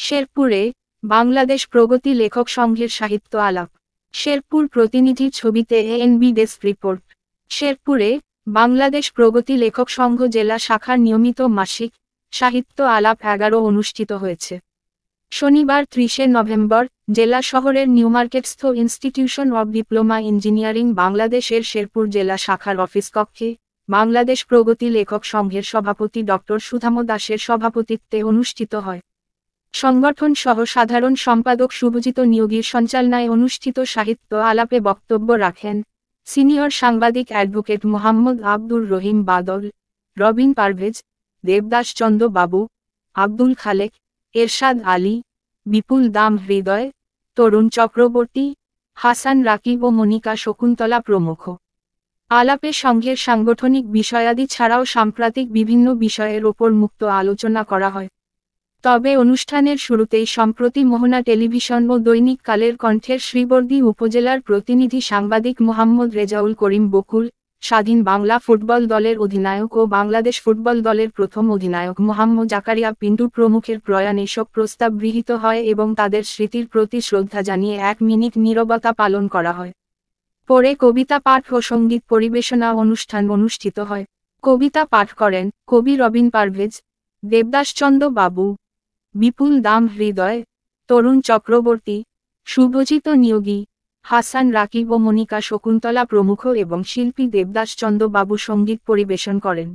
শেরপুরে বাংলাদেশ প্রগতি লেখক সংঘের সাহিত্য আলাপ। শেরপুর প্রতিনিধির ছবিতে এএনবি ডেস্ক রিপোর্ট। শেরপুরে বাংলাদেশ প্রগতি লেখক সংঘ জেলা শাখার নিয়মিত মাসিক সাহিত্য আলাপ 11 অনুষ্ঠিত হয়েছে। শনিবার 30 নভেম্বর জেলা শহরের নিউমার্কেটস্থ ইনস্টিটিউশন অব ডিপ্লোমা ইঞ্জিনিয়ারিং বাংলাদেশের শেরপুর জেলা শাখার অফিস কক্ষে বাংলাদেশ প্রগতি লেখক সংঘের সভাপতি ডক্টর সুধাম দাসের সভাপতিত্বে অনুষ্ঠিত হয়। সংগঠন সহ সাধারণ সম্পাদক শুভজিৎ নিয়োগীর সঞ্চালনায় অনুষ্ঠিত সাহিত্য আলাপে বক্তব্য রাখেন সিনিয়র সাংবাদিক অ্যাডভোকেট মোহাম্মদ আব্দুর রহিম বাদল, রবিন পারভেজ, দেবদাস চন্দ্র বাবু, আব্দুল খালেক, এরশাদ আলী, বিপুল দাম হৃদয়, তরুণ চক্রবর্তী, হাসান রাকিব ও মনিকা শকুন্তলা প্রমুখ। আলাপে সংঘের সাংগঠনিক বিষয়াদি ছাড়াও সাম্প্রতিক বিভিন্ন বিষয়ের ওপর মুক্ত আলোচনা করা হয়। তবে অনুষ্ঠানের শুরুতেই সম্প্রতি মোহনা টেলিভিশন ও দৈনিক কালের কণ্ঠের শ্রীবর্দী উপজেলার প্রতিনিধি সাংবাদিক মোহাম্মদ রেজাউল করিম বকুল, স্বাধীন বাংলা ফুটবল দলের অধিনায়ক ও বাংলাদেশ ফুটবল দলের প্রথম অধিনায়ক মোহাম্মদ জাকারিয়া পিন্টু প্রমুখের প্রয়াণে শোক প্রস্তাব গৃহীত হয় এবং তাদের স্মৃতির প্রতি শ্রদ্ধা জানিয়ে 1 মিনিট নীরবতা পালন করা হয়। পরে কবিতা পাঠ ও সঙ্গীত পরিবেশনা অনুষ্ঠান অনুষ্ঠিত হয়। কবিতা পাঠ করেন কবি রবিন পারভেজ, দেবদাস চন্দ্র বাবু, বিপুল দাম হৃদয়, তরুণ চক্রবর্তী, শুভজিৎ নিয়োগী, হাসান রাকিব ও মনিকা শকুন্তলা প্রমুখ এবং শিল্পী দেবদাস চন্দ্র বাবু সঙ্গীত পরিবেশন করেন।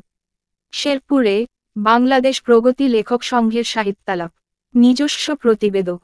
শেরপুরে বাংলাদেশ প্রগতি লেখক সংঘের সাহিত্যালাপ। নিজস্ব প্রতিবেদক।